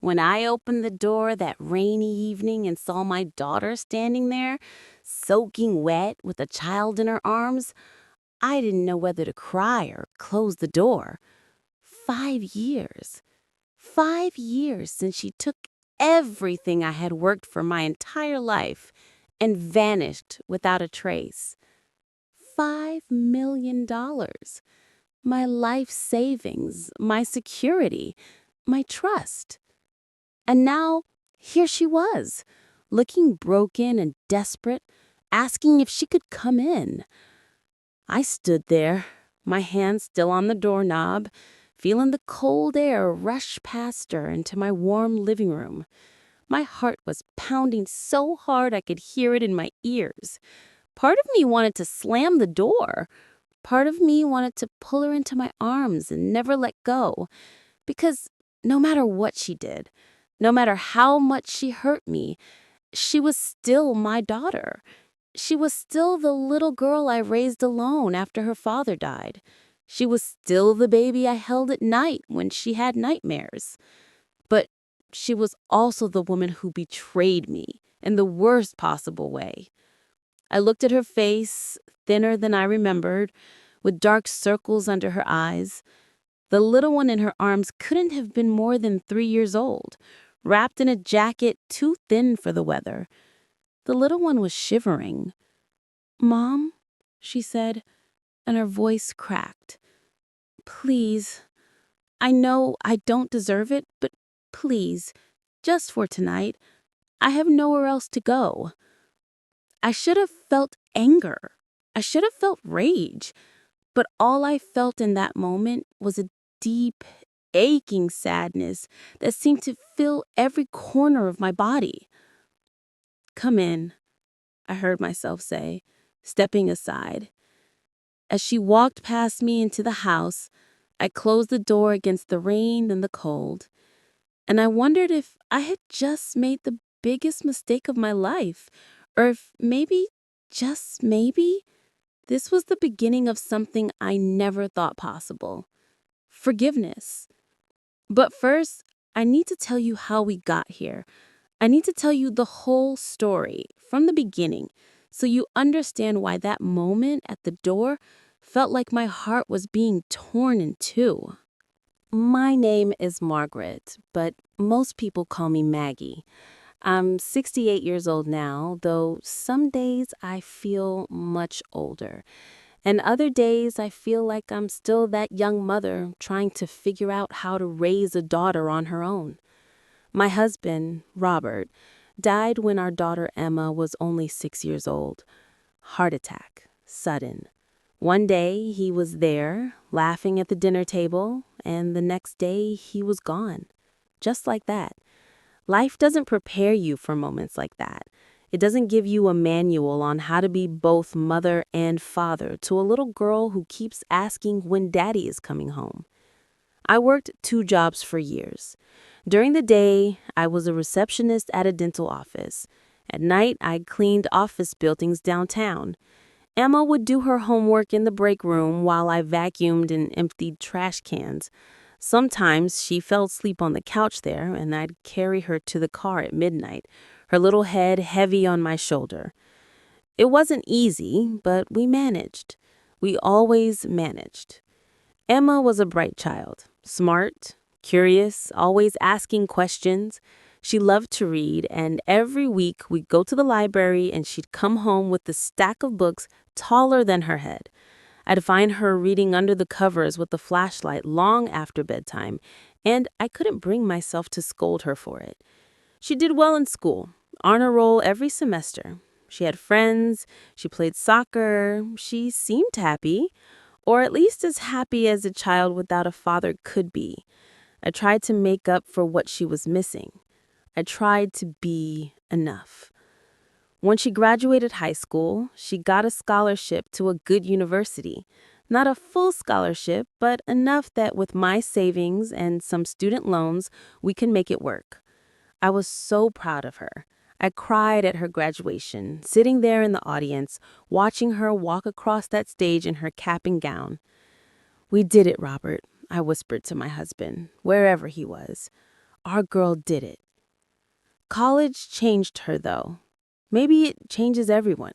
When I opened the door that rainy evening and saw my daughter standing there, soaking wet with a child in her arms, I didn't know whether to cry or close the door. 5 years. 5 years since she took everything I had worked for my entire life and vanished without a trace. $5 million. My life savings, my security, my trust. And now, here she was, looking broken and desperate, asking if she could come in. I stood there, my hand still on the doorknob, feeling the cold air rush past her into my warm living room. My heart was pounding so hard I could hear it in my ears. Part of me wanted to slam the door. Part of me wanted to pull her into my arms and never let go. Because no matter what she did, no matter how much she hurt me, she was still my daughter. She was still the little girl I raised alone after her father died. She was still the baby I held at night when she had nightmares. But she was also the woman who betrayed me in the worst possible way. I looked at her face, thinner than I remembered, with dark circles under her eyes. The little one in her arms couldn't have been more than 3 years old, wrapped in a jacket too thin for the weather. The little one was shivering. "Mom," she said, and her voice cracked. "Please, I know I don't deserve it, but please, just for tonight, I have nowhere else to go." I should have felt anger. I should have felt rage. But all I felt in that moment was a deep, aching sadness that seemed to fill every corner of my body. "Come in," I heard myself say, stepping aside. As she walked past me into the house, I closed the door against the rain and the cold, and I wondered if I had just made the biggest mistake of my life, or if maybe, just maybe, this was the beginning of something I never thought possible: forgiveness. But first, I need to tell you how we got here. I need to tell you the whole story from the beginning so you understand why that moment at the door felt like my heart was being torn in two. My name is Margaret, but most people call me Maggie. I'm 68 years old now, though some days I feel much older. And other days I feel like I'm still that young mother trying to figure out how to raise a daughter on her own. My husband, Robert, died when our daughter Emma was only 6 years old. Heart attack, sudden. One day he was there, laughing at the dinner table, and the next day he was gone. Just like that. Life doesn't prepare you for moments like that. It doesn't give you a manual on how to be both mother and father to a little girl who keeps asking when daddy is coming home. I worked 2 jobs for years. During the day, I was a receptionist at a dental office. At night, I cleaned office buildings downtown. Emma would do her homework in the break room while I vacuumed and emptied trash cans. Sometimes she fell asleep on the couch there, and I'd carry her to the car at midnight, her little head heavy on my shoulder. It wasn't easy, but we managed. We always managed. Emma was a bright child, smart, curious, always asking questions. She loved to read, and every week we'd go to the library and she'd come home with a stack of books taller than her head. I'd find her reading under the covers with a flashlight long after bedtime, and I couldn't bring myself to scold her for it. She did well in school, honor roll every semester. She had friends, she played soccer, she seemed happy, or at least as happy as a child without a father could be. I tried to make up for what she was missing. I tried to be enough. When she graduated high school, she got a scholarship to a good university. Not a full scholarship, but enough that with my savings and some student loans, we can make it work. I was so proud of her. I cried at her graduation, sitting there in the audience, watching her walk across that stage in her cap and gown. "We did it, Robert," I whispered to my husband, wherever he was. our girl did it. College changed her, though. Maybe it changes everyone.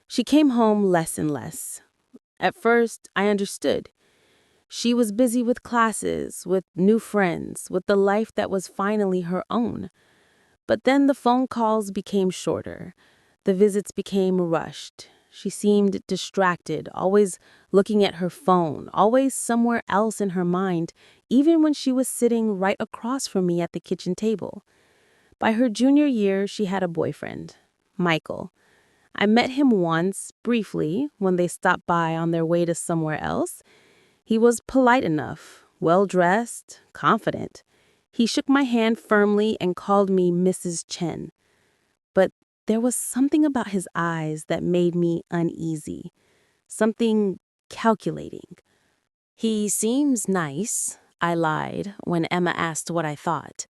She came home less and less. At first, I understood. She was busy with classes, with new friends, with the life that was finally her own. But then the phone calls became shorter. The visits became rushed. She seemed distracted, always looking at her phone, always somewhere else in her mind, even when she was sitting right across from me at the kitchen table. By her junior year, she had a boyfriend, Michael. I met him once, briefly, when they stopped by on their way to somewhere else. He was polite enough, well-dressed, confident. He shook my hand firmly and called me Mrs. Chen. But there was something about his eyes that made me uneasy, something calculating. "He seems nice," I lied when Emma asked what I thought.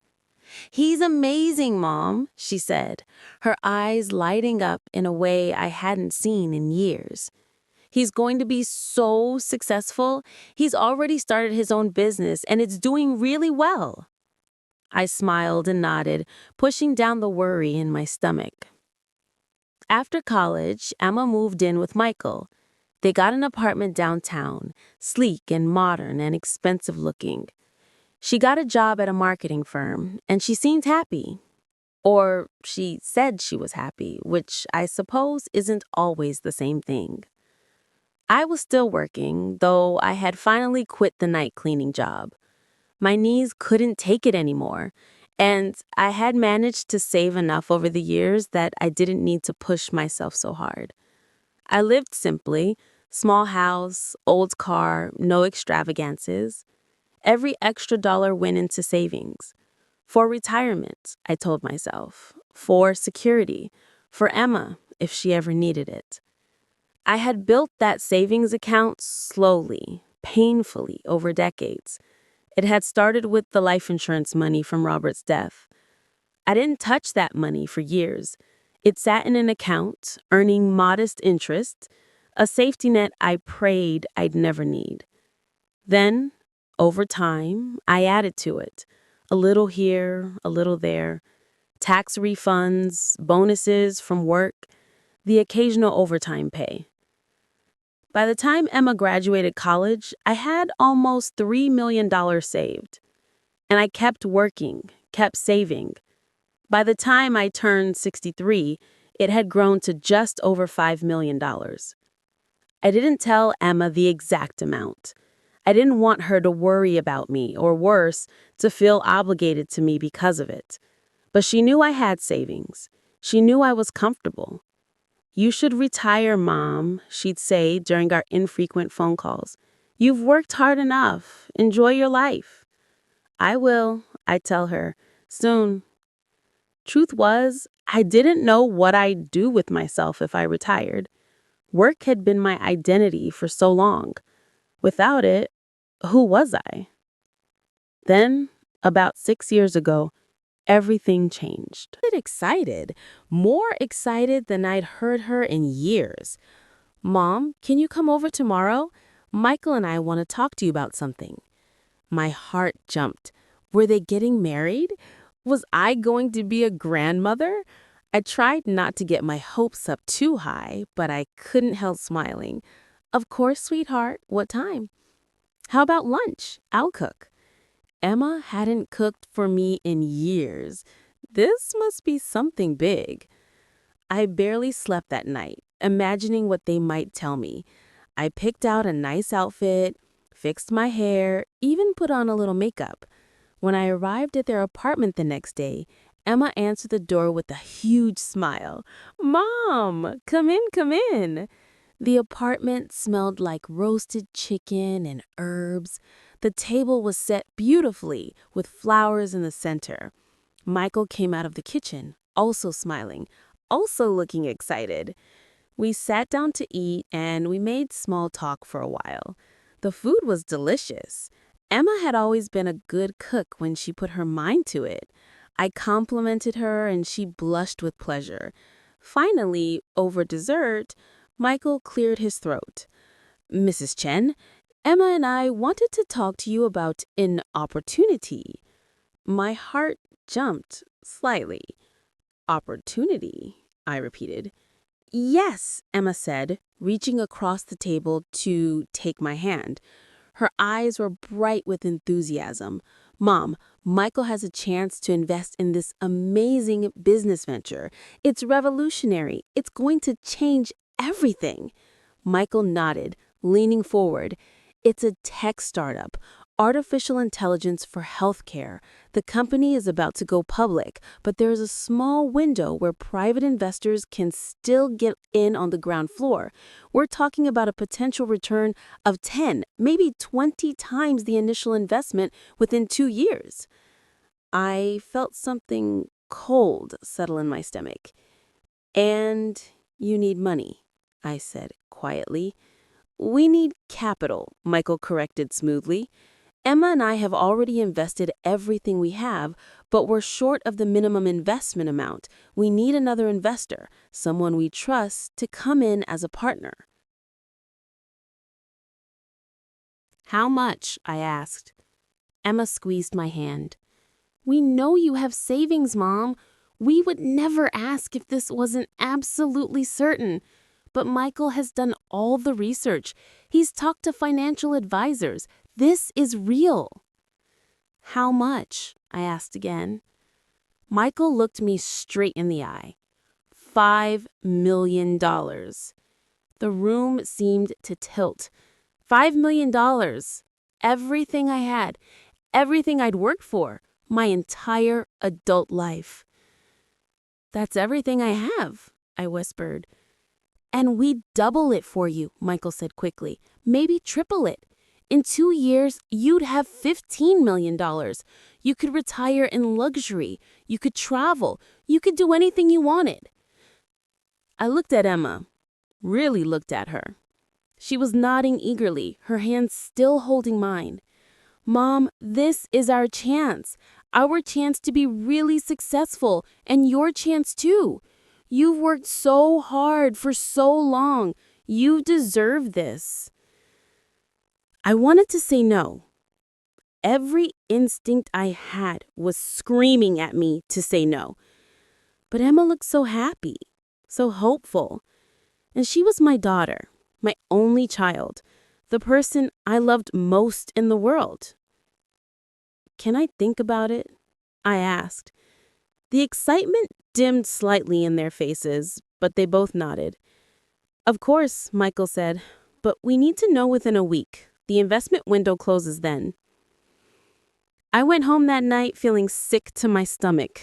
"He's amazing, Mom," she said, her eyes lighting up in a way I hadn't seen in years. "He's going to be so successful. He's already started his own business, and it's doing really well." I smiled and nodded, pushing down the worry in my stomach. After college, Emma moved in with Michael. They got an apartment downtown, sleek and modern and expensive looking. She got a job at a marketing firm, and she seemed happy. Or she said she was happy, which I suppose isn't always the same thing. I was still working, though I had finally quit the night cleaning job. My knees couldn't take it anymore, and I had managed to save enough over the years that I didn't need to push myself so hard. I lived simply, small house, old car, no extravagances. Every extra dollar went into savings. For retirement, I told myself. For security. For Emma, if she ever needed it. I had built that savings account slowly, painfully, over decades. It had started with the life insurance money from Robert's death. I didn't touch that money for years. It sat in an account, earning modest interest, a safety net I prayed I'd never need. Then, over time, I added to it. A little here, a little there. Tax refunds, bonuses from work, the occasional overtime pay. By the time Emma graduated college, I had almost $3 million saved. And I kept working, kept saving. By the time I turned 63, it had grown to just over $5 million. I didn't tell Emma the exact amount. I didn't want her to worry about me, or worse, to feel obligated to me because of it. But she knew I had savings. She knew I was comfortable. "You should retire, Mom," she'd say during our infrequent phone calls. "You've worked hard enough. Enjoy your life." "I will," I'd tell her, "soon." Truth was, I didn't know what I'd do with myself if I retired. Work had been my identity for so long. Without it, who was I? Then, about 6 years ago, everything changed. Excited, more excited than I'd heard her in years. "Mom, can you come over tomorrow? Michael and I want to talk to you about something." My heart jumped. Were they getting married? Was I going to be a grandmother? I tried not to get my hopes up too high, but I couldn't help smiling. "Of course, sweetheart. What time?" "How about lunch? I'll cook." Emma hadn't cooked for me in years. This must be something big. I barely slept that night, imagining what they might tell me. I picked out a nice outfit, fixed my hair, even put on a little makeup. When I arrived at their apartment the next day, Emma answered the door with a huge smile. "Mom, come in, come in." The apartment smelled like roasted chicken and herbs. The table was set beautifully, with flowers in the center. Michael came out of the kitchen, also smiling, also looking excited. We sat down to eat, and we made small talk for a while. The food was delicious. Emma had always been a good cook when she put her mind to it. I complimented her, and she blushed with pleasure. Finally, over dessert, Michael cleared his throat. "Mrs. Chen, Emma and I wanted to talk to you about an opportunity." My heart jumped slightly. Opportunity, I repeated. Yes, Emma said, reaching across the table to take my hand. Her eyes were bright with enthusiasm. Mom, Michael has a chance to invest in this amazing business venture. It's revolutionary. It's going to change everything. Michael nodded, leaning forward. It's a tech startup, artificial intelligence for healthcare. The company is about to go public, but there's a small window where private investors can still get in on the ground floor. We're talking about a potential return of 10, maybe 20 times the initial investment within 2 years. I felt something cold settle in my stomach. And you need money, I said quietly. We need capital, Michael corrected smoothly. Emma and I have already invested everything we have, but we're short of the minimum investment amount. We need another investor, someone we trust, to come in as a partner. How much? I asked. Emma squeezed my hand. We know you have savings, Mom. We would never ask if this wasn't absolutely certain. But Michael has done all the research. He's talked to financial advisors. This is real. How much? I asked again. Michael looked me straight in the eye. $5 million. The room seemed to tilt. $5 million. Everything I had. Everything I'd worked for. My entire adult life. That's everything I have, I whispered. And we'd double it for you, Michael said quickly. Maybe triple it. In 2 years, you'd have $15 million. You could retire in luxury. You could travel. You could do anything you wanted. I looked at Emma, really looked at her. She was nodding eagerly, her hands still holding mine. Mom, this is our chance to be really successful, and your chance too. You've worked so hard for so long. You deserve this. I wanted to say no. Every instinct I had was screaming at me to say no. But Emma looked so happy, so hopeful. And she was my daughter, my only child, the person I loved most in the world. Can I think about it? I asked. The excitement dimmed slightly in their faces, but they both nodded. Of course, Michael said, but we need to know within a week. The investment window closes then. I went home that night feeling sick to my stomach.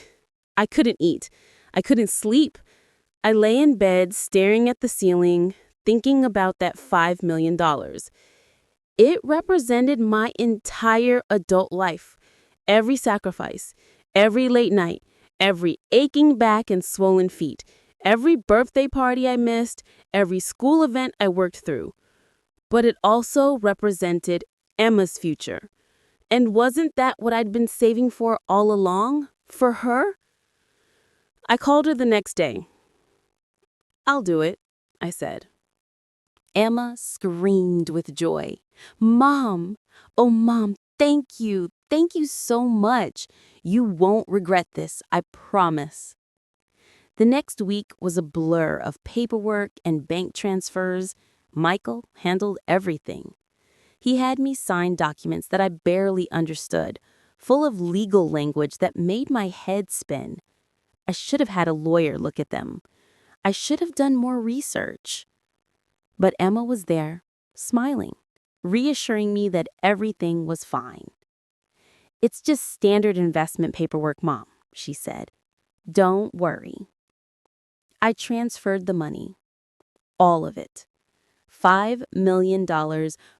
I couldn't eat. I couldn't sleep. I lay in bed staring at the ceiling, thinking about that $5 million. It represented my entire adult life. Every sacrifice, every late night, every aching back and swollen feet, every birthday party I missed, every school event I worked through. But it also represented Emma's future. And wasn't that what I'd been saving for all along? For her? I called her the next day. I'll do it, I said. Emma screamed with joy. Mom! Oh, Mom, thank you. Thank you so much. You won't regret this, I promise. The next week was a blur of paperwork and bank transfers. Michael handled everything. He had me sign documents that I barely understood, full of legal language that made my head spin. I should have had a lawyer look at them. I should have done more research. But Emma was there, smiling, reassuring me that everything was fine. It's just standard investment paperwork, Mom, she said. Don't worry. I transferred the money. All of it. $5 million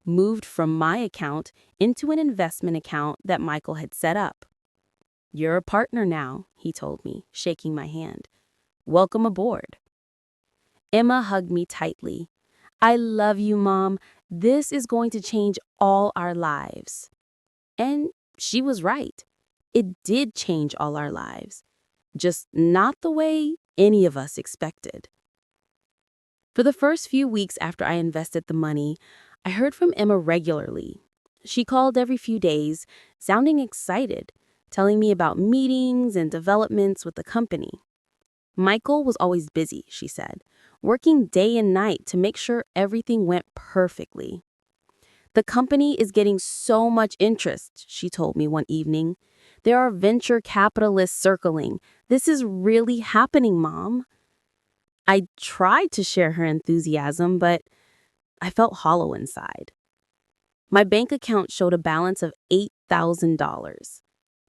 moved from my account into an investment account that Michael had set up. You're a partner now, he told me, shaking my hand. Welcome aboard. Emma hugged me tightly. I love you, Mom. This is going to change all our lives. And she was right. It did change all our lives. Just not the way any of us expected. For the first few weeks after I invested the money, I heard from Emma regularly. She called every few days, sounding excited, telling me about meetings and developments with the company. Michael was always busy, she said, working day and night to make sure everything went perfectly. The company is getting so much interest, she told me one evening. There are venture capitalists circling. This is really happening, Mom. I tried to share her enthusiasm, but I felt hollow inside. My bank account showed a balance of $8,000.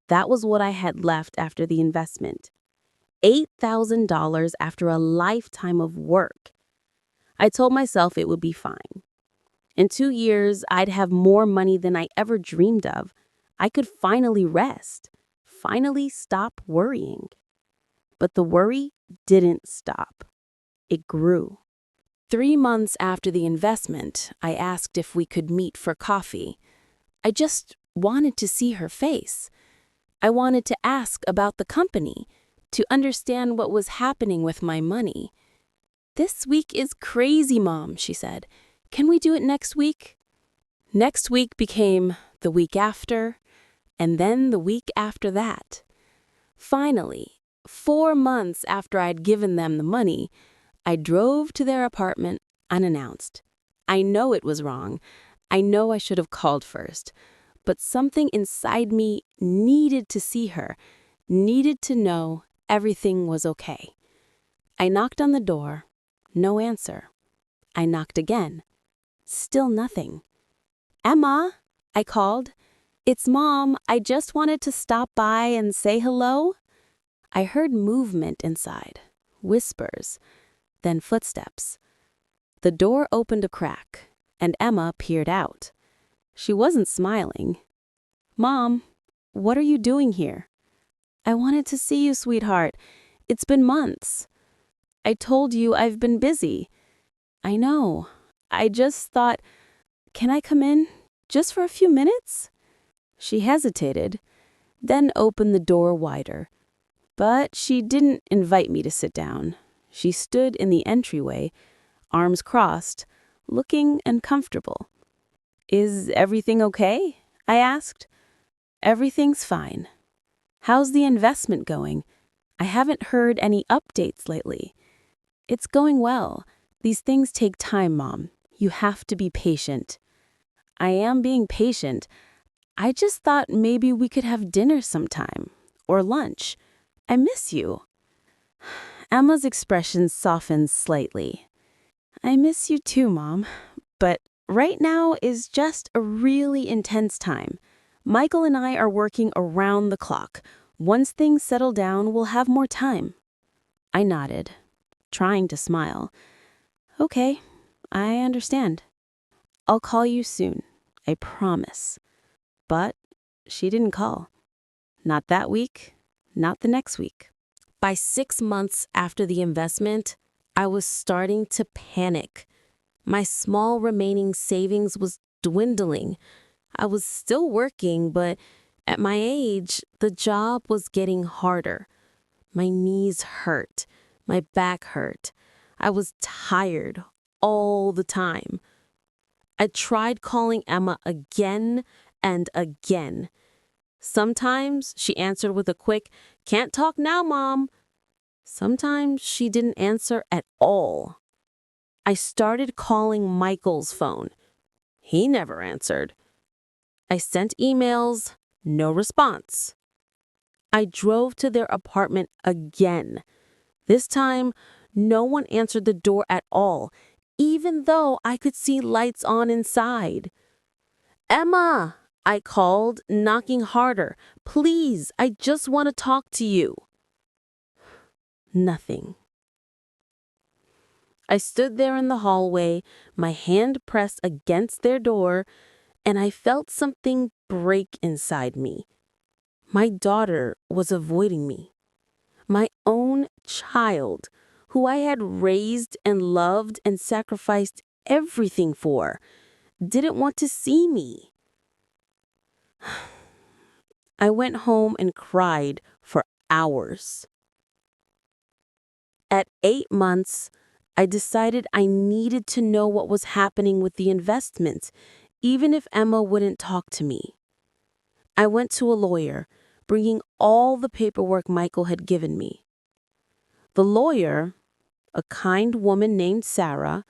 That was what I had left after the investment. $8,000 after a lifetime of work. I told myself it would be fine. In 2 years, I'd have more money than I ever dreamed of. I could finally rest, finally stop worrying. But the worry didn't stop. It grew. 3 months after the investment, I asked if we could meet for coffee. I just wanted to see her face. I wanted to ask about the company, to understand what was happening with my money. "This week is crazy, Mom," she said. "Can we do it next week?" Next week became the week after, and then the week after that. Finally, 4 months after I'd given them the money, I drove to their apartment unannounced. I know it was wrong. I know I should have called first. But something inside me needed to see her, needed to know everything was okay. I knocked on the door. No answer. I knocked again. Still nothing. "Emma," I called. "It's Mom. I just wanted to stop by and say hello." I heard movement inside, whispers, then footsteps. The door opened a crack, and Emma peered out. She wasn't smiling. "Mom, what are you doing here?" "I wanted to see you, sweetheart. It's been months." "I told you I've been busy." "I know. I just thought, can I come in? Just for a few minutes?" She hesitated, then opened the door wider. But she didn't invite me to sit down. She stood in the entryway, arms crossed, looking uncomfortable. "Is everything okay?" I asked. "Everything's fine." "How's the investment going? I haven't heard any updates lately." "It's going well. These things take time, Mom. You have to be patient." "I am being patient. I just thought maybe we could have dinner sometime, or lunch. I miss you." Emma's expression softened slightly. "I miss you too, Mom. But right now is just a really intense time. Michael and I are working around the clock. Once things settle down, we'll have more time." I nodded, trying to smile. "Okay, I understand. I'll call you soon, I promise." But she didn't call. Not that week, not the next week. By 6 months after the investment, I was starting to panic. My small remaining savings was dwindling. I was still working, but at my age, the job was getting harder. My knees hurt. My back hurt. I was tired all the time. I tried calling Emma again and again. Sometimes she answered with a quick, "Can't talk now, Mom." Sometimes she didn't answer at all. I started calling Michael's phone. He never answered. I sent emails, no response. I drove to their apartment again. This time, no one answered the door at all, even though I could see lights on inside. "Emma," I called, knocking harder. "Please, I just want to talk to you." Nothing. I stood there in the hallway, my hand pressed against their door, and I felt something break inside me. My daughter was avoiding me. My own child, who I had raised and loved and sacrificed everything for, didn't want to see me. I went home and cried for hours. At 8 months, I decided I needed to know what was happening with the investment, even if Emma wouldn't talk to me. I went to a lawyer, bringing all the paperwork Michael had given me. The lawyer, a kind woman named Sarah,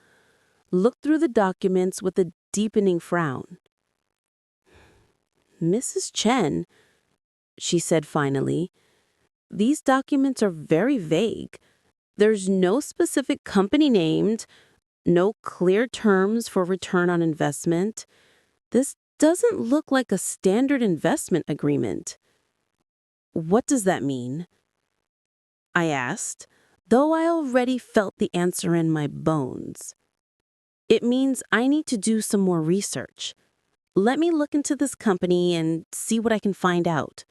looked through the documents with a deepening frown. "Mrs. Chen," she said finally, "these documents are very vague. There's no specific company named, no clear terms for return on investment. This doesn't look like a standard investment agreement." "What does that mean?" I asked, though I already felt the answer in my bones. "It means I need to do some more research. Let me look into this company and see what I can find out.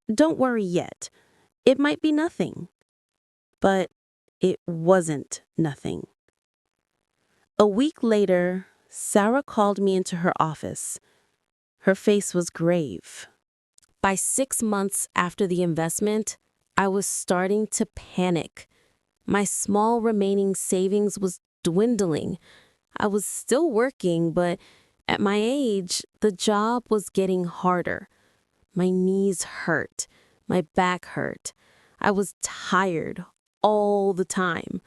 Don't worry yet. It might be nothing." But it wasn't nothing. A week later, Sarah called me into her office. Her face was grave. By 6 months after the investment, I was starting to panic. My small remaining savings was dwindling. I was still working, but at my age, the job was getting harder. My knees hurt. My back hurt. I was tired all the time.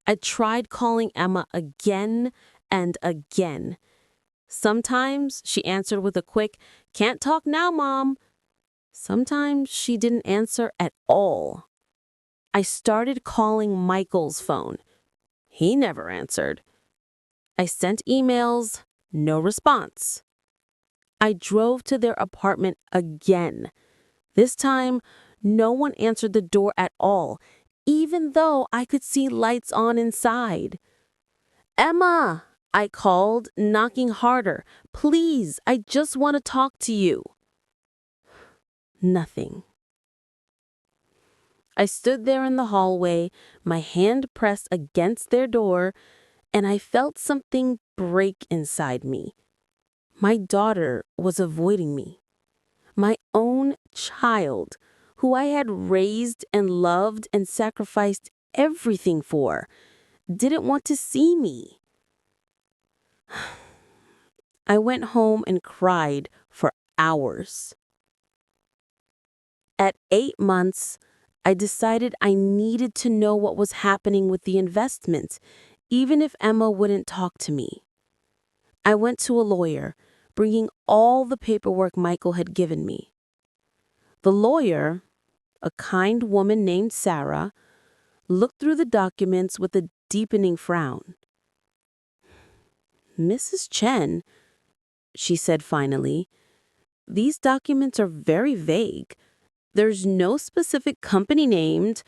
I tried calling Emma again and again. Sometimes she answered with a quick, "Can't talk now, Mom." Sometimes she didn't answer at all. I started calling Michael's phone. He never answered. I sent emails, no response. I drove to their apartment again. This time, no one answered the door at all, even though I could see lights on inside. "Emma," I called, knocking harder. "Please, I just want to talk to you." Nothing. I stood there in the hallway, my hand pressed against their door, and I felt something break inside me. My daughter was avoiding me. My own child, who I had raised and loved and sacrificed everything for, didn't want to see me. I went home and cried for hours. At 8 months, I decided I needed to know what was happening with the investments, even if Emma wouldn't talk to me. I went to a lawyer, bringing all the paperwork Michael had given me. The lawyer, a kind woman named Sarah, looked through the documents with a deepening frown. "Mrs. Chen," she said finally, "these documents are very vague. There's no specific company named,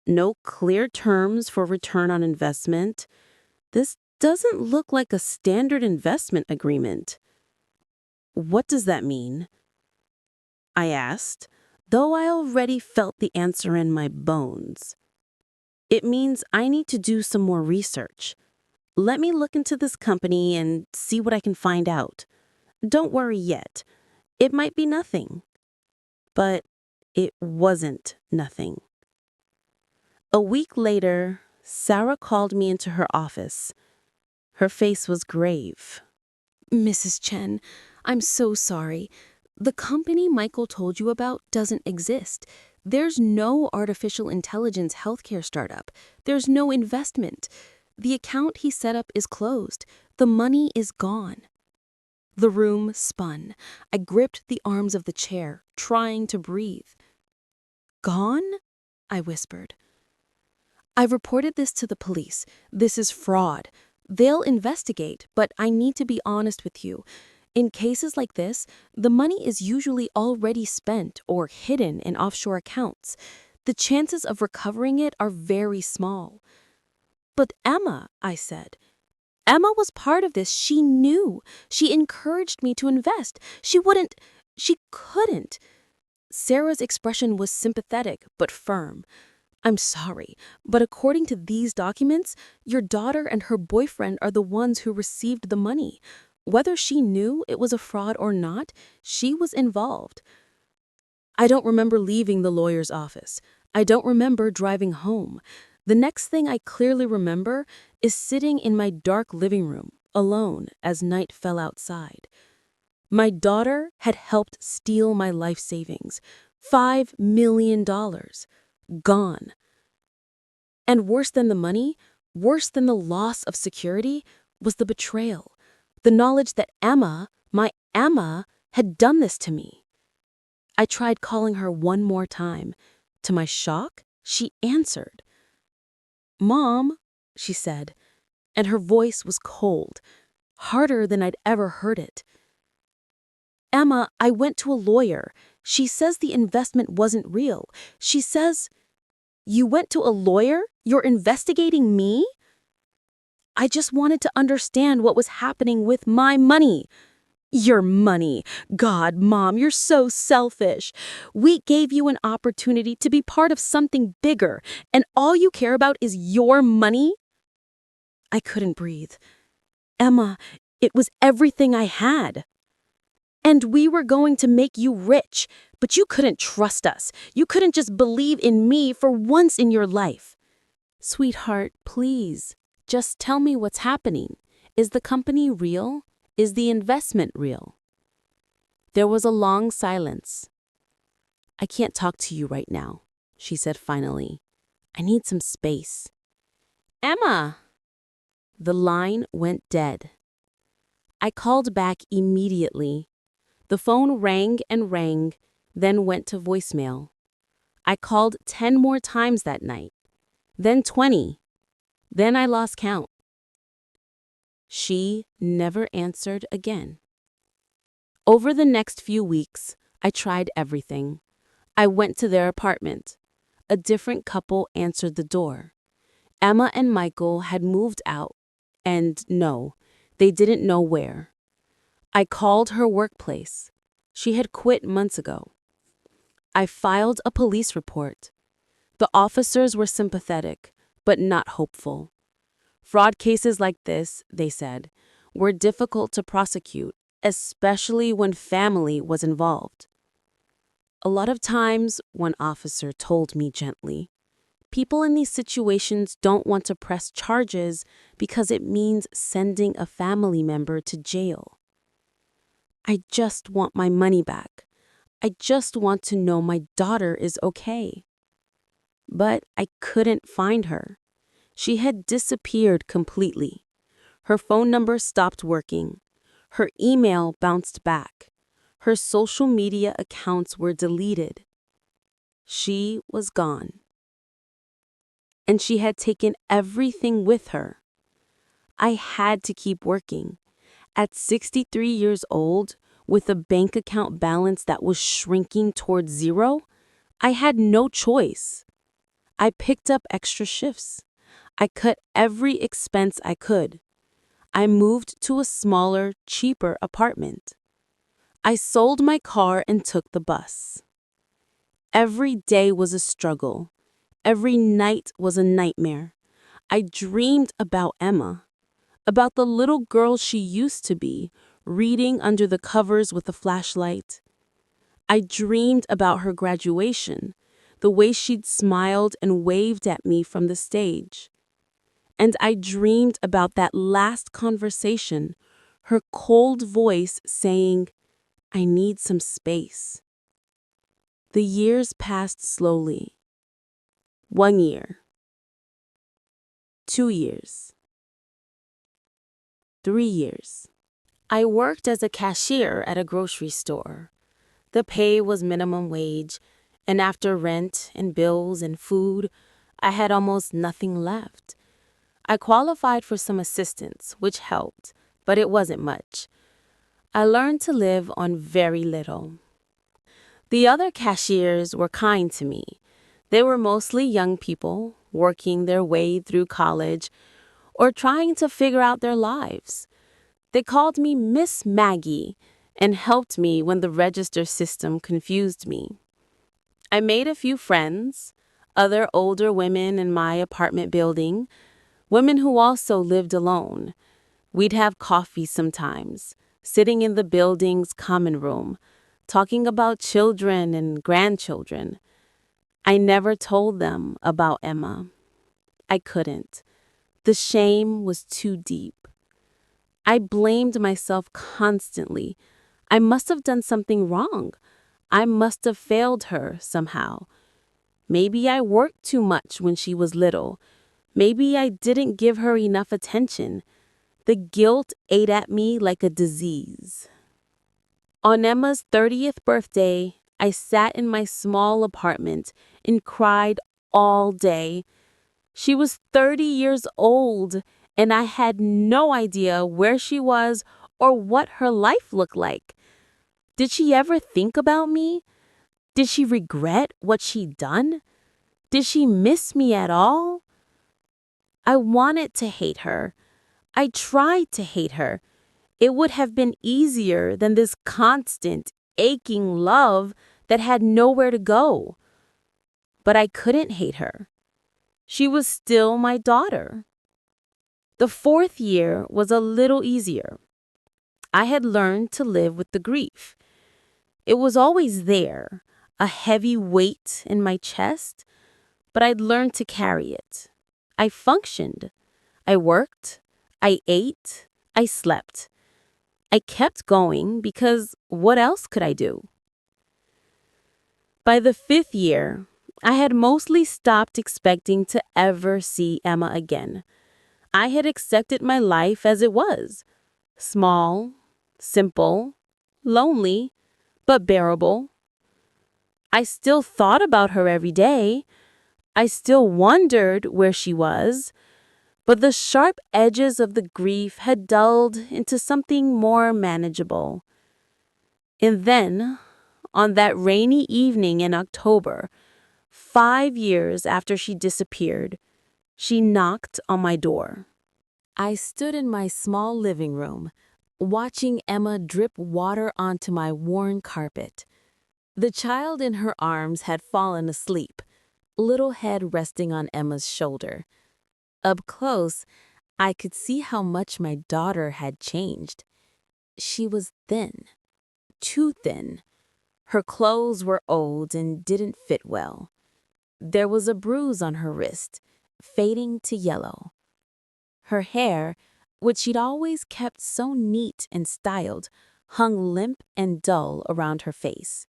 no clear terms for return on investment. This doesn't look like a standard investment agreement." "What does that mean?" I asked, though I already felt the answer in my bones. "It means I need to do some more research. Let me look into this company and see what I can find out. Don't worry yet. It might be nothing." But it wasn't nothing. A week later, Sarah called me into her office. Her face was grave. "Mrs. Chen, I'm so sorry. The company Michael told you about doesn't exist. There's no artificial intelligence healthcare startup. There's no investment. The account he set up is closed. The money is gone." The room spun. I gripped the arms of the chair, trying to breathe. "Gone?" I whispered. "I've reported this to the police. This is fraud. They'll investigate, but I need to be honest with you. In cases like this, the money is usually already spent or hidden in offshore accounts. The chances of recovering it are very small." "But Emma," I said. "Emma was part of this. She knew. She encouraged me to invest. She couldn't." Sarah's expression was sympathetic but firm. "I'm sorry, but according to these documents, your daughter and her boyfriend are the ones who received the money. Whether she knew it was a fraud or not, she was involved." I don't remember leaving the lawyer's office. I don't remember driving home. The next thing I clearly remember is sitting in my dark living room, alone, as night fell outside. My daughter had helped steal my life savings. $5 million. Gone. And worse than the money, worse than the loss of security, was the betrayal. The knowledge that Emma, my Emma, had done this to me. I tried calling her one more time. To my shock, she answered. "Mom," she said, and her voice was cold, harder than I'd ever heard it. "Emma, I went to a lawyer. She says the investment wasn't real. She says—" "You went to a lawyer? You're investigating me?" "I just wanted to understand what was happening with my money." "Your money. God, Mom, you're so selfish. We gave you an opportunity to be part of something bigger, and all you care about is your money?" I couldn't breathe. "Emma, it was everything I had. And we were going to make you rich, but you couldn't trust us. You couldn't just believe in me for once in your life." Sweetheart, please, just tell me what's happening. Is the company real? Is the investment real? There was a long silence. "I can't talk to you right now," she said finally. "I need some space." "Emma!" The line went dead. I called back immediately. The phone rang and rang, then went to voicemail. I called 10 more times that night, then 20. Then I lost count. She never answered again. Over the next few weeks, I tried everything. I went to their apartment. A different couple answered the door. Emma and Michael had moved out, and no, they didn't know where. I called her workplace. She had quit months ago. I filed a police report. The officers were sympathetic, but not hopeful. Fraud cases like this, they said, were difficult to prosecute, especially when family was involved. A lot of times, one officer told me gently, people in these situations don't want to press charges because it means sending a family member to jail. I just want my money back. I just want to know my daughter is okay. But I couldn't find her. She had disappeared completely. Her phone number stopped working. Her email bounced back. Her social media accounts were deleted. She was gone. And she had taken everything with her. I had to keep working. At 63 years old, with a bank account balance that was shrinking towards zero, I had no choice. I picked up extra shifts. I cut every expense I could. I moved to a smaller, cheaper apartment. I sold my car and took the bus. Every day was a struggle. Every night was a nightmare. I dreamed about Emma, about the little girl she used to be, reading under the covers with a flashlight. I dreamed about her graduation, the way she'd smiled and waved at me from the stage. And I dreamed about that last conversation, her cold voice saying, "I need some space." The years passed slowly. 1 year. 2 years. 3 years. I worked as a cashier at a grocery store. The pay was minimum wage, and after rent and bills and food, I had almost nothing left. I qualified for some assistance, which helped, but it wasn't much. I learned to live on very little. The other cashiers were kind to me. They were mostly young people, working their way through college or trying to figure out their lives. They called me Miss Maggie and helped me when the register system confused me. I made a few friends, other older women in my apartment building, women who also lived alone. We'd have coffee sometimes, sitting in the building's common room, talking about children and grandchildren. I never told them about Emma. I couldn't. The shame was too deep. I blamed myself constantly. I must have done something wrong. I must have failed her somehow. Maybe I worked too much when she was little. Maybe I didn't give her enough attention. The guilt ate at me like a disease. On Emma's 30th birthday, I sat in my small apartment and cried all day. She was 30 years old, and I had no idea where she was or what her life looked like. Did she ever think about me? Did she regret what she'd done? Did she miss me at all? I wanted to hate her. I tried to hate her. It would have been easier than this constant, aching love that had nowhere to go. But I couldn't hate her. She was still my daughter. The 4th year was a little easier. I had learned to live with the grief. It was always there, a heavy weight in my chest, but I'd learned to carry it. I functioned. I worked. I ate. I slept. I kept going because what else could I do? By the 5th year, I had mostly stopped expecting to ever see Emma again. I had accepted my life as it was. Small, simple, lonely, but bearable. I still thought about her every day. I still wondered where she was, but the sharp edges of the grief had dulled into something more manageable. And then, on that rainy evening in October, 5 years after she disappeared, she knocked on my door. I stood in my small living room, watching Emma drip water onto my worn carpet. The child in her arms had fallen asleep, little head resting on Emma's shoulder. Up close, I could see how much my daughter had changed. She was thin, too thin. Her clothes were old and didn't fit well. There was a bruise on her wrist, fading to yellow. Her hair, which she'd always kept so neat and styled, hung limp and dull around her face.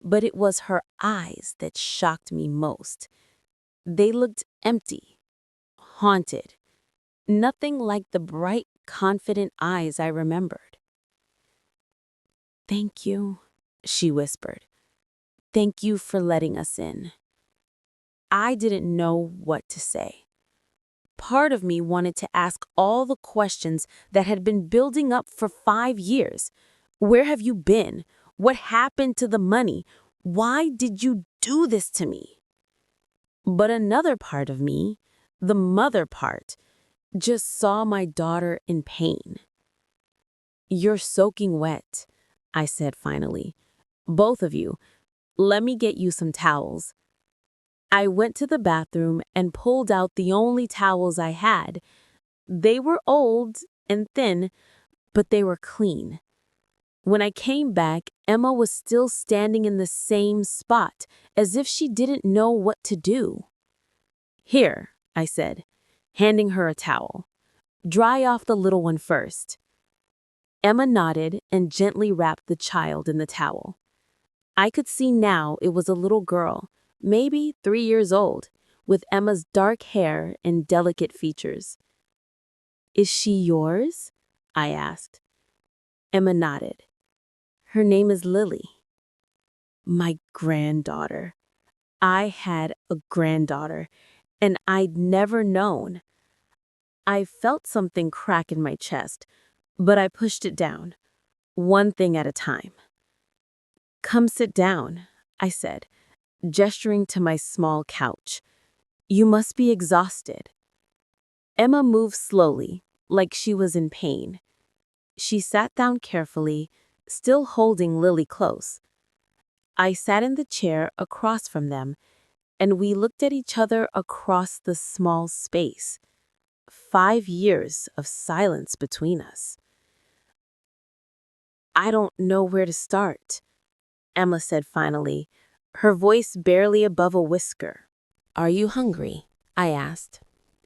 But it was her eyes that shocked me most. They looked empty, haunted, nothing like the bright, confident eyes I remembered. "Thank you," she whispered. "Thank you for letting us in." I didn't know what to say. Part of me wanted to ask all the questions that had been building up for 5 years. Where have you been? What happened to the money? Why did you do this to me? But another part of me, the mother part, just saw my daughter in pain. "You're soaking wet," I said finally. "Both of you, let me get you some towels." I went to the bathroom and pulled out the only towels I had. They were old and thin, but they were clean. When I came back, Emma was still standing in the same spot, as if she didn't know what to do. "Here," I said, handing her a towel. "Dry off the little one first." Emma nodded and gently wrapped the child in the towel. I could see now it was a little girl, maybe 3 years old, with Emma's dark hair and delicate features. "Is she yours?" I asked. Emma nodded. "Her name is Lily." My granddaughter. I had a granddaughter, and I'd never known. I felt something crack in my chest, but I pushed it down, one thing at a time. "Come sit down," I said, gesturing to my small couch. "You must be exhausted." Emma moved slowly, like she was in pain. She sat down carefully, still holding Lily close. I sat in the chair across from them, and we looked at each other across the small space. 5 years of silence between us. "I don't know where to start," Emma said finally, her voice barely above a whisper. "Are you hungry?" I asked.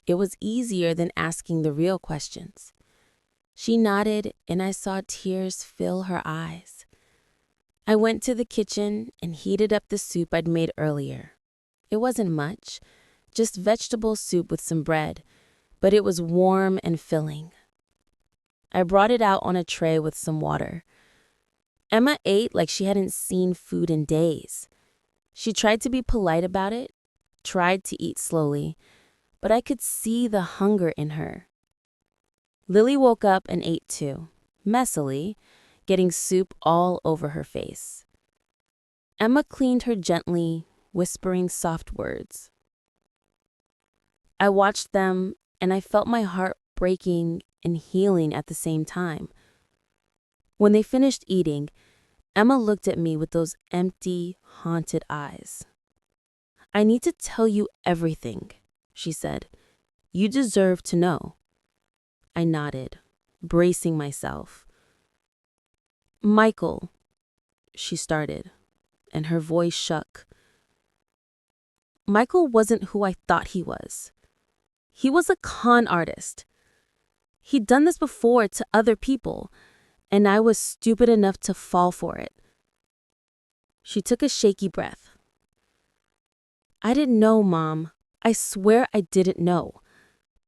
It was easier than asking the real questions. She nodded, and I saw tears fill her eyes. I went to the kitchen and heated up the soup I'd made earlier. It wasn't much, just vegetable soup with some bread, but it was warm and filling. I brought it out on a tray with some water. Emma ate like she hadn't seen food in days. She tried to be polite about it, tried to eat slowly, but I could see the hunger in her. Lily woke up and ate too, messily, getting soup all over her face. Emma cleaned her gently, whispering soft words. I watched them, and I felt my heart breaking and healing at the same time. When they finished eating, Emma looked at me with those empty, haunted eyes. "I need to tell you everything," she said. "You deserve to know." I nodded, bracing myself. "Michael," she started, and her voice shook. Michael wasn't who I thought he was. He was a con artist. He'd done this before to other people, and I was stupid enough to fall for it. She took a shaky breath. "I didn't know, Mom. I swear I didn't know.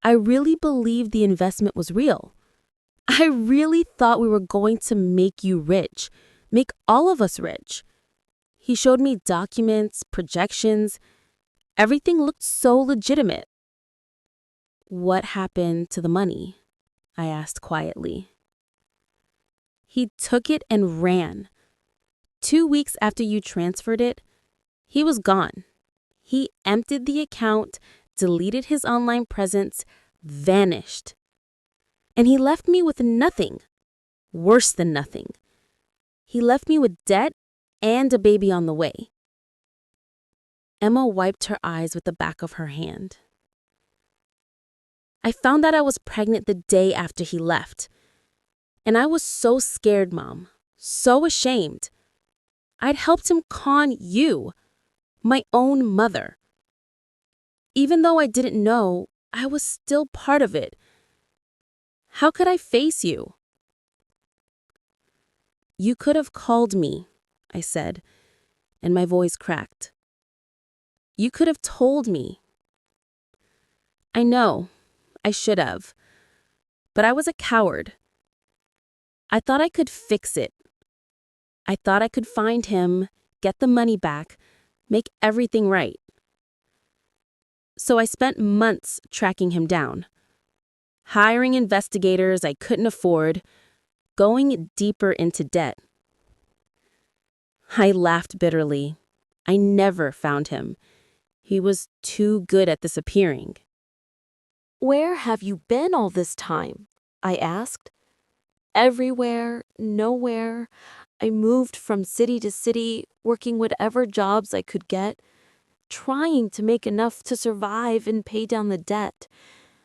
I really believed the investment was real. I really thought we were going to make you rich, make all of us rich." He showed me documents, projections. Everything looked so legitimate. "What happened to the money?" I asked quietly. "He took it and ran. 2 weeks after you transferred it, he was gone. He emptied the account, deleted his online presence, vanished. And he left me with nothing. Worse than nothing. He left me with debt and a baby on the way." Emma wiped her eyes with the back of her hand. "I found out I was pregnant the day after he left. And I was so scared, Mom. So ashamed. I'd helped him con you, my own mother. Even though I didn't know, I was still part of it. How could I face you?" "You could have called me," I said, and my voice cracked. "You could have told me." "I know, I should have. But I was a coward. I thought I could fix it. I thought I could find him, get the money back, make everything right. So I spent months tracking him down, hiring investigators I couldn't afford, going deeper into debt." I laughed bitterly. I never found him. He was too good at disappearing. "Where have you been all this time?" I asked. "Everywhere, nowhere. I moved from city to city, working whatever jobs I could get, trying to make enough to survive and pay down the debt.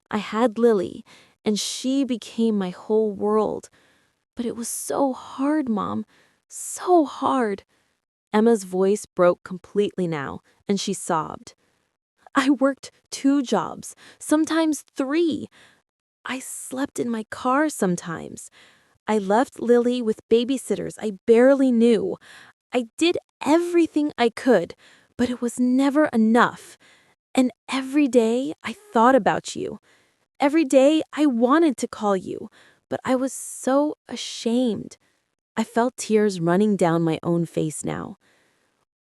I had Lily, and she became my whole world. But it was so hard, Mom. So hard." Emma's voice broke completely now, and she sobbed. "I worked 2 jobs, sometimes 3. I slept in my car sometimes. I left Lily with babysitters I barely knew. I did everything I could, but it was never enough. And every day I thought about you. Every day I wanted to call you, but I was so ashamed." I felt tears running down my own face now.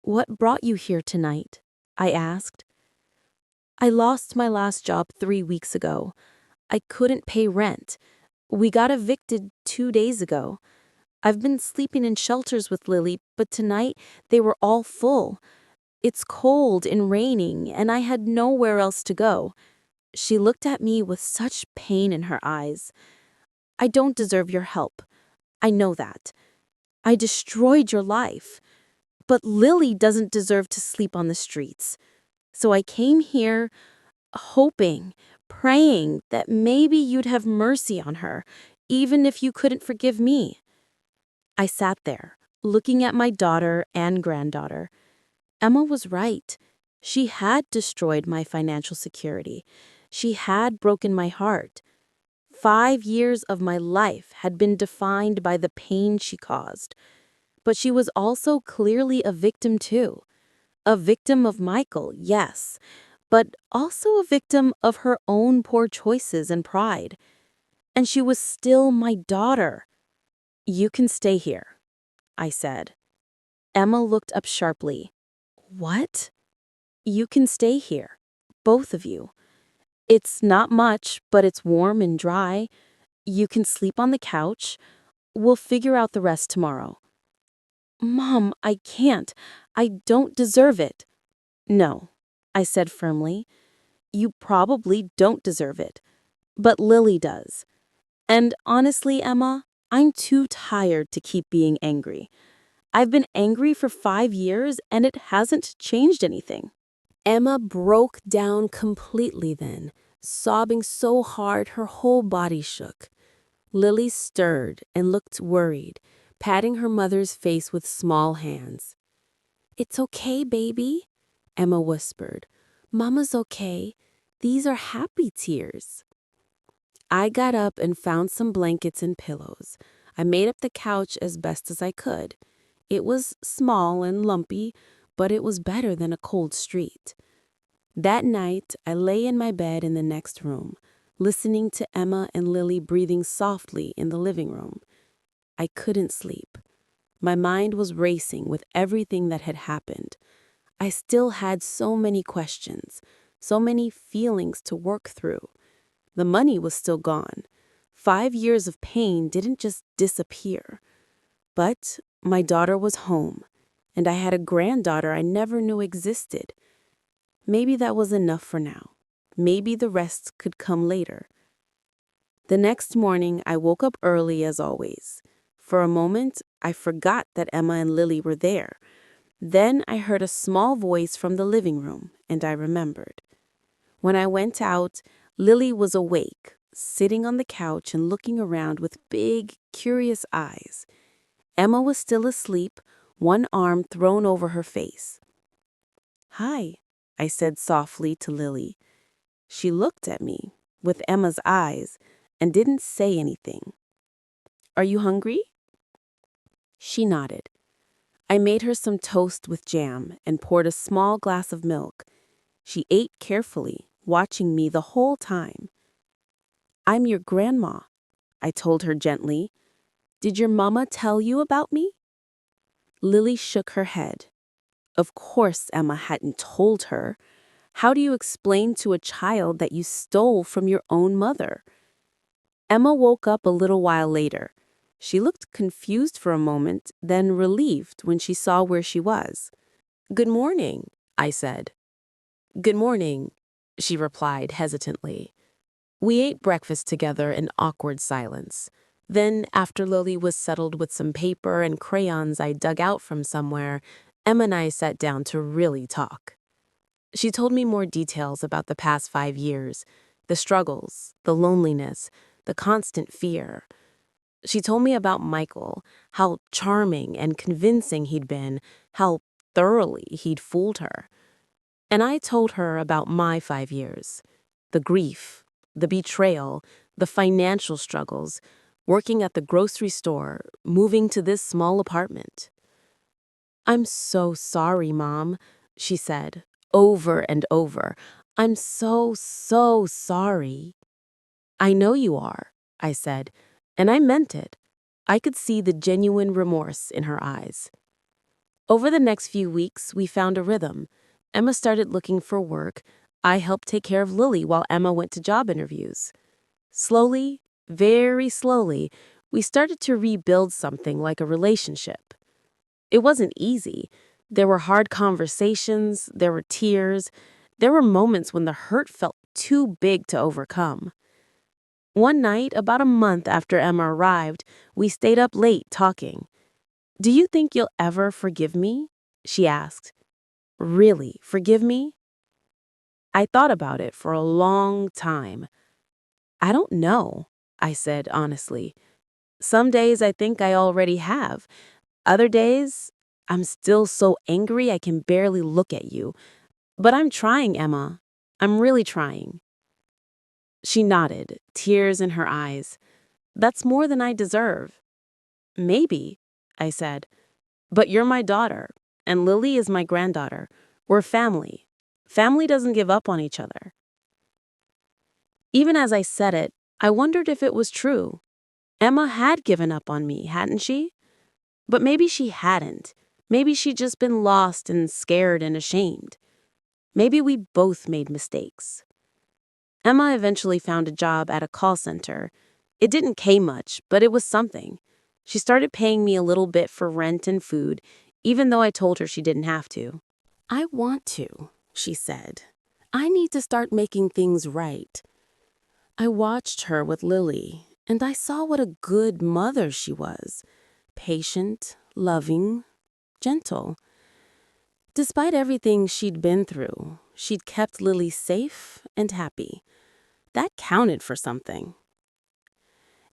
"What brought you here tonight?" I asked. "I lost my last job 3 weeks ago. I couldn't pay rent. We got evicted 2 days ago. I've been sleeping in shelters with Lily, but tonight they were all full. It's cold and raining, and I had nowhere else to go." She looked at me with such pain in her eyes. "I don't deserve your help. I know that. I destroyed your life. But Lily doesn't deserve to sleep on the streets. So I came here hoping, praying that maybe you'd have mercy on her, even if you couldn't forgive me." I sat there, looking at my daughter and granddaughter. Emma was right. She had destroyed my financial security. She had broken my heart. 5 years of my life had been defined by the pain she caused. But she was also clearly a victim too. A victim of Michael, yes, but also a victim of her own poor choices and pride. And she was still my daughter. "You can stay here," I said. Emma looked up sharply. "What?" "You can stay here. Both of you. It's not much, but it's warm and dry. You can sleep on the couch. We'll figure out the rest tomorrow." "Mom, I can't. I don't deserve it." "No," I said firmly. "You probably don't deserve it. But Lily does. And honestly, Emma, I'm too tired to keep being angry. I've been angry for 5 years and it hasn't changed anything." Emma broke down completely then, sobbing so hard her whole body shook. Lily stirred and looked worried, patting her mother's face with small hands. "It's okay, baby," Emma whispered. "Mama's okay. These are happy tears." I got up and found some blankets and pillows. I made up the couch as best as I could. It was small and lumpy, but it was better than a cold street. That night, I lay in my bed in the next room, listening to Emma and Lily breathing softly in the living room. I couldn't sleep. My mind was racing with everything that had happened. I still had so many questions, so many feelings to work through. The money was still gone. 5 years of pain didn't just disappear. But my daughter was home, and I had a granddaughter I never knew existed. Maybe that was enough for now. Maybe the rest could come later. The next morning, I woke up early as always. For a moment, I forgot that Emma and Lily were there. Then I heard a small voice from the living room, and I remembered. When I went out, Lily was awake, sitting on the couch and looking around with big, curious eyes. Emma was still asleep, one arm thrown over her face. "Hi," I said softly to Lily. She looked at me with Emma's eyes and didn't say anything. "Are you hungry?" She nodded. I made her some toast with jam and poured a small glass of milk. She ate carefully, watching me the whole time. "I'm your grandma," I told her gently. "Did your mama tell you about me?" Lily shook her head. Of course Emma hadn't told her. How do you explain to a child that you stole from your own mother? Emma woke up a little while later. She looked confused for a moment, then relieved when she saw where she was. "Good morning," I said. "Good morning," she replied hesitantly. We ate breakfast together in awkward silence. Then, after Lily was settled with some paper and crayons I dug out from somewhere, Emma and I sat down to really talk. She told me more details about the past 5 years, the struggles, the loneliness, the constant fear. She told me about Michael, how charming and convincing he'd been, how thoroughly he'd fooled her. And I told her about my 5 years, the grief, the betrayal, the financial struggles, working at the grocery store, moving to this small apartment. "I'm so sorry, Mom," she said, over and over. "I'm so, so sorry." "I know you are," I said, and I meant it. I could see the genuine remorse in her eyes. Over the next few weeks, we found a rhythm. Emma started looking for work. I helped take care of Lily while Emma went to job interviews. Slowly, very slowly, we started to rebuild something like a relationship. It wasn't easy. There were hard conversations, there were tears, there were moments when the hurt felt too big to overcome. One night, about a month after Emma arrived, we stayed up late talking. "Do you think you'll ever forgive me?" she asked. "Really, forgive me?" I thought about it for a long time. "I don't know," I said honestly. "Some days I think I already have. Other days, I'm still so angry I can barely look at you. But I'm trying, Emma. I'm really trying." She nodded, tears in her eyes. "That's more than I deserve." "Maybe," I said. But you're my daughter, and Lily is my granddaughter. We're family. Family doesn't give up on each other. Even as I said it, I wondered if it was true. Emma had given up on me, hadn't she? But maybe she hadn't. Maybe she'd just been lost and scared and ashamed. Maybe we both made mistakes. Emma eventually found a job at a call center. It didn't pay much, but it was something. She started paying me a little bit for rent and food, even though I told her she didn't have to. I want to, she said. I need to start making things right. I watched her with Lily, and I saw what a good mother she was. Patient, loving, gentle. Despite everything she'd been through, she'd kept Lily safe and happy. That counted for something.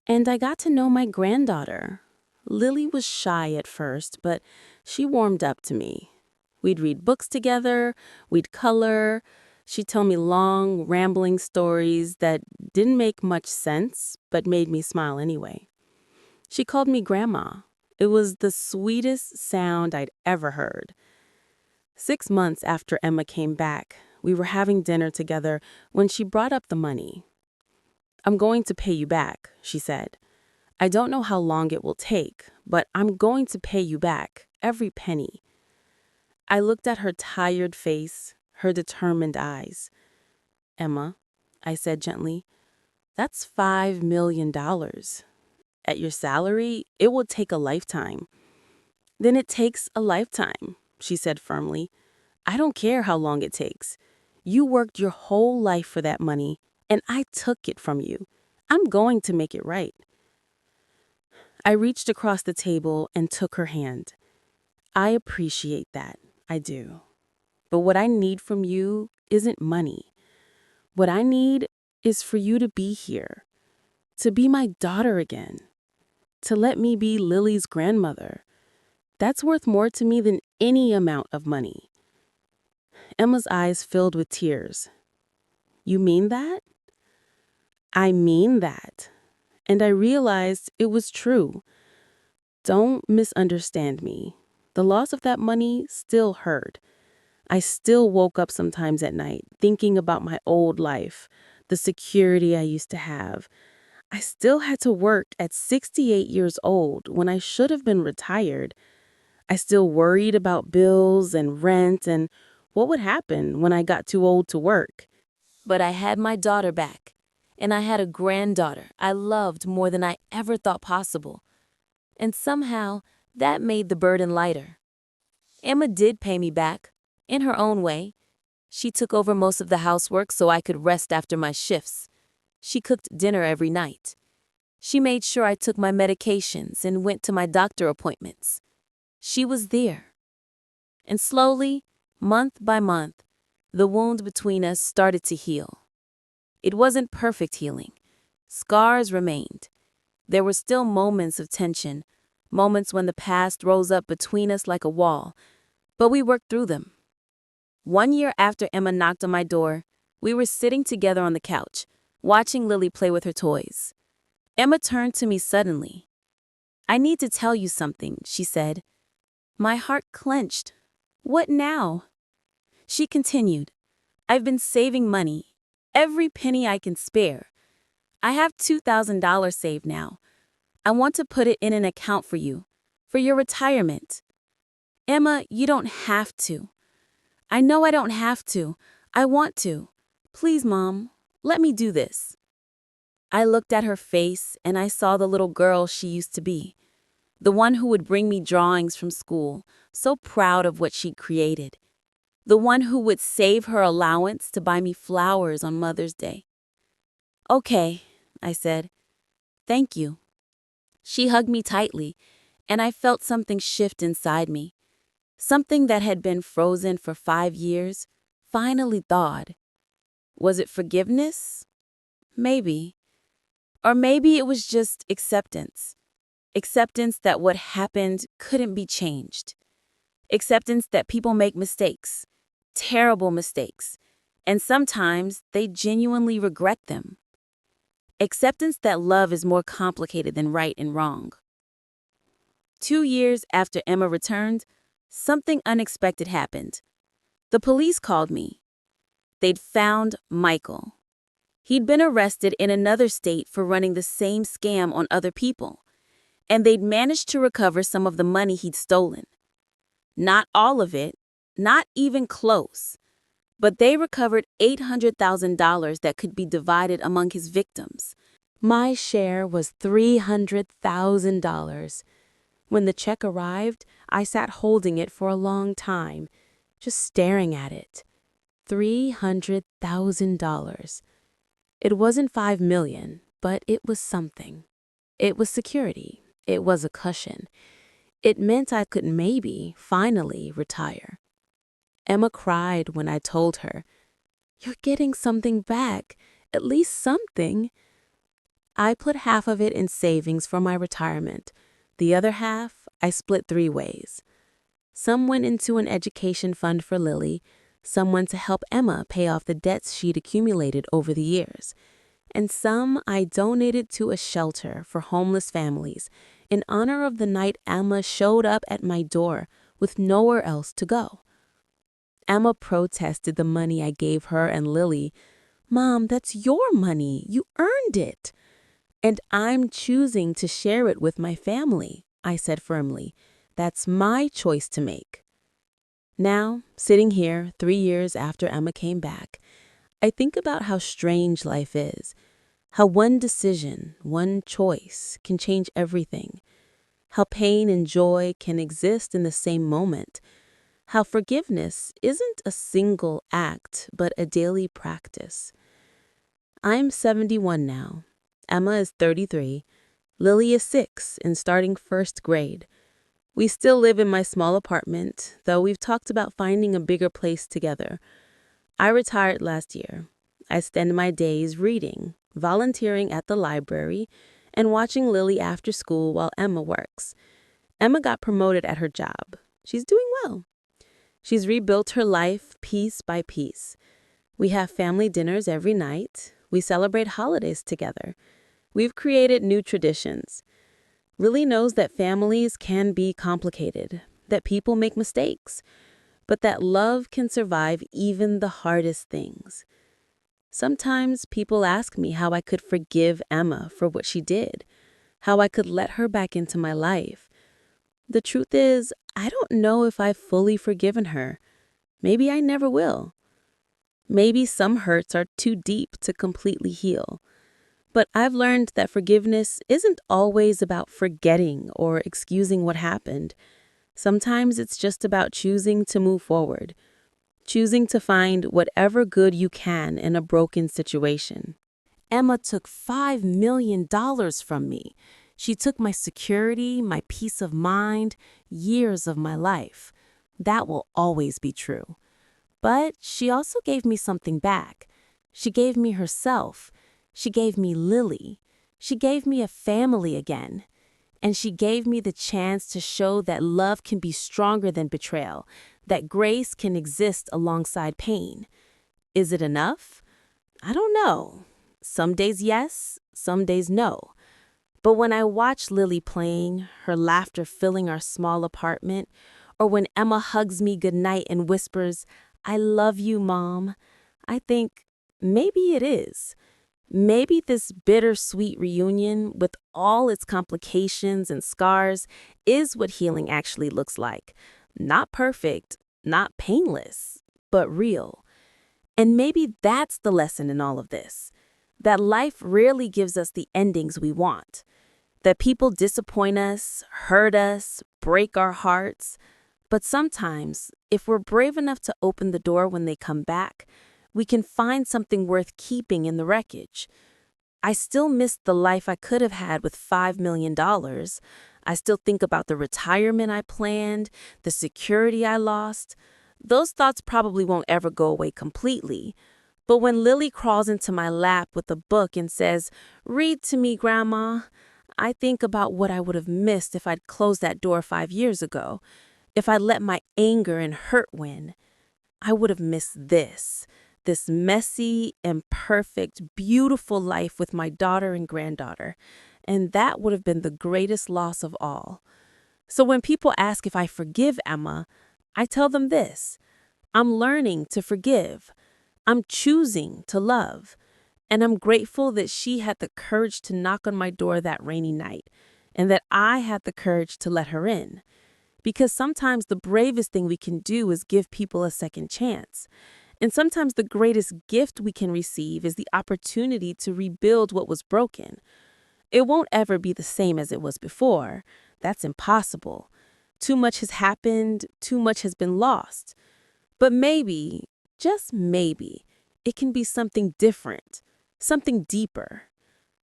And I got to know my granddaughter. Lily was shy at first, but she warmed up to me. We'd read books together, we'd color. She'd tell me long, rambling stories that didn't make much sense, but made me smile anyway. She called me Grandma. It was the sweetest sound I'd ever heard. 6 months after Emma came back, we were having dinner together when she brought up the money. I'm going to pay you back, she said. I don't know how long it will take, but I'm going to pay you back, every penny. I looked at her tired face, her determined eyes. Emma, I said gently, that's $5 million. At your salary, it will take a lifetime. Then it takes a lifetime, she said firmly. I don't care how long it takes. You worked your whole life for that money, and I took it from you. I'm going to make it right. I reached across the table and took her hand. I appreciate that, I do. But what I need from you isn't money. What I need is for you to be here, to be my daughter again, to let me be Lily's grandmother. That's worth more to me than any amount of money. Emma's eyes filled with tears. You mean that? I mean that. And I realized it was true. Don't misunderstand me. The loss of that money still hurt. I still woke up sometimes at night thinking about my old life, the security I used to have. I still had to work at 68 years old when I should have been retired. I still worried about bills and rent and what would happen when I got too old to work. But I had my daughter back, and I had a granddaughter I loved more than I ever thought possible. And somehow, that made the burden lighter. Emma did pay me back, in her own way. She took over most of the housework so I could rest after my shifts. She cooked dinner every night. She made sure I took my medications and went to my doctor appointments. She was there. And slowly, month by month, the wound between us started to heal. It wasn't perfect healing. Scars remained. There were still moments of tension, moments when the past rose up between us like a wall, but we worked through them. 1 year after Emma knocked on my door, we were sitting together on the couch, watching Lily play with her toys. Emma turned to me suddenly. I need to tell you something, she said. My heart clenched. What now? She continued. I've been saving money, every penny I can spare. I have $2,000 saved now. I want to put it in an account for you, for your retirement. Emma, you don't have to. I know I don't have to. I want to. Please, Mom, let me do this. I looked at her face and I saw the little girl she used to be. The one who would bring me drawings from school, so proud of what she'd created. The one who would save her allowance to buy me flowers on Mother's Day. Okay, I said. Thank you. She hugged me tightly, and I felt something shift inside me. Something that had been frozen for 5 years finally thawed. Was it forgiveness? Maybe. Or maybe it was just acceptance. Acceptance that what happened couldn't be changed. Acceptance that people make mistakes, terrible mistakes, and sometimes they genuinely regret them. Acceptance that love is more complicated than right and wrong. 2 years after Emma returned, something unexpected happened. The police called me. They'd found Michael. He'd been arrested in another state for running the same scam on other people, and they'd managed to recover some of the money he'd stolen. Not all of it, not even close, but they recovered $800,000 that could be divided among his victims. My share was $300,000. When the check arrived, I sat holding it for a long time, just staring at it. $300,000. It wasn't $5 million, but it was something. It was security. It was a cushion. It meant I could maybe, finally, retire. Emma cried when I told her, "You're getting something back, at least something." I put half of it in savings for my retirement. The other half, I split 3 ways. Some went into an education fund for Lily, some went to help Emma pay off the debts she'd accumulated over the years, and some I donated to a shelter for homeless families in honor of the night Emma showed up at my door with nowhere else to go. Emma protested the money I gave her and Lily. "Mom, that's your money. You earned it." "And I'm choosing to share it with my family," I said firmly. "That's my choice to make." Now, sitting here 3 years after Emma came back, I think about how strange life is, how one decision, one choice can change everything, how pain and joy can exist in the same moment, how forgiveness isn't a single act but a daily practice. I'm 71 now. Emma is 33. Lily is 6 and starting first grade. We still live in my small apartment, though we've talked about finding a bigger place together. I retired last year. I spend my days reading, volunteering at the library, and watching Lily after school while Emma works. Emma got promoted at her job. She's doing well. She's rebuilt her life piece by piece. We have family dinners every night. We celebrate holidays together. We've created new traditions. Lily knows that families can be complicated, that people make mistakes, but that love can survive even the hardest things. Sometimes people ask me how I could forgive Emma for what she did, how I could let her back into my life. The truth is, I don't know if I've fully forgiven her. Maybe I never will. Maybe some hurts are too deep to completely heal. But I've learned that forgiveness isn't always about forgetting or excusing what happened. Sometimes it's just about choosing to move forward, choosing to find whatever good you can in a broken situation. Emma took $5 million from me. She took my security, my peace of mind, years of my life. That will always be true. But she also gave me something back. She gave me herself. She gave me Lily. She gave me a family again. And she gave me the chance to show that love can be stronger than betrayal, that grace can exist alongside pain. Is it enough? I don't know. Some days yes, some days no. But when I watch Lily playing, her laughter filling our small apartment, or when Emma hugs me goodnight and whispers, "I love you, Mom," I think maybe it is. Maybe this bittersweet reunion, with all its complications and scars, is what healing actually looks like. Not perfect, not painless, but real. And maybe that's the lesson in all of this, that life rarely gives us the endings we want, that people disappoint us, hurt us, break our hearts. But sometimes, if we're brave enough to open the door when they come back, we can find something worth keeping in the wreckage. I still miss the life I could have had with $5 million. I still think about the retirement I planned, the security I lost. Those thoughts probably won't ever go away completely. But when Lily crawls into my lap with a book and says, "Read to me, Grandma," I think about what I would have missed if I'd closed that door 5 years ago, if I'd let my anger and hurt win. I would have missed this messy, imperfect, beautiful life with my daughter and granddaughter, and that would have been the greatest loss of all. So when people ask if I forgive Emma, I tell them this: I'm learning to forgive. I'm choosing to love. And I'm grateful that she had the courage to knock on my door that rainy night, and that I had the courage to let her in. Because sometimes the bravest thing we can do is give people a second chance. And sometimes the greatest gift we can receive is the opportunity to rebuild what was broken. It won't ever be the same as it was before. That's impossible. Too much has happened, too much has been lost. But maybe, just maybe, it can be something different, something deeper,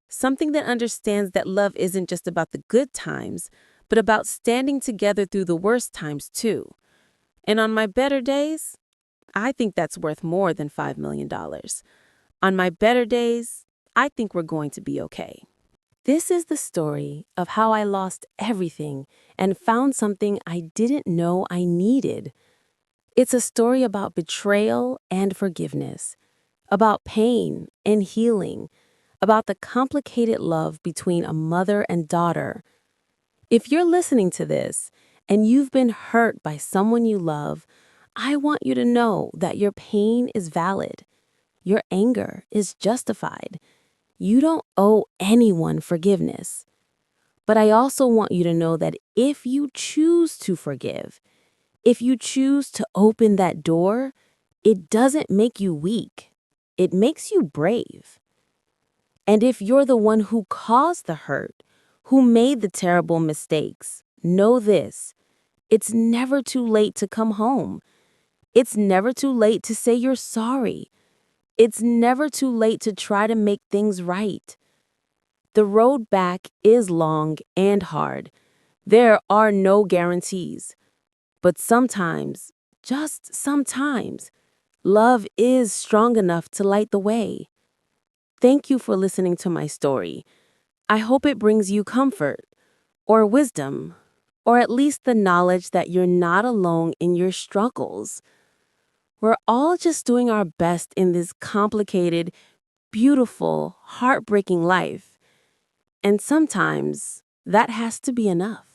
something that understands that love isn't just about the good times, but about standing together through the worst times too. And on my better days, I think that's worth more than $5 million. On my better days, I think we're going to be okay. This is the story of how I lost everything and found something I didn't know I needed. It's a story about betrayal and forgiveness, about pain and healing, about the complicated love between a mother and daughter. If you're listening to this and you've been hurt by someone you love, I want you to know that your pain is valid. Your anger is justified. You don't owe anyone forgiveness. But I also want you to know that if you choose to forgive, if you choose to open that door, it doesn't make you weak. It makes you brave. And if you're the one who caused the hurt, who made the terrible mistakes, know this: it's never too late to come home. It's never too late to say you're sorry. It's never too late to try to make things right. The road back is long and hard. There are no guarantees. But sometimes, just sometimes, love is strong enough to light the way. Thank you for listening to my story. I hope it brings you comfort, or wisdom, or at least the knowledge that you're not alone in your struggles. We're all just doing our best in this complicated, beautiful, heartbreaking life. And sometimes that has to be enough.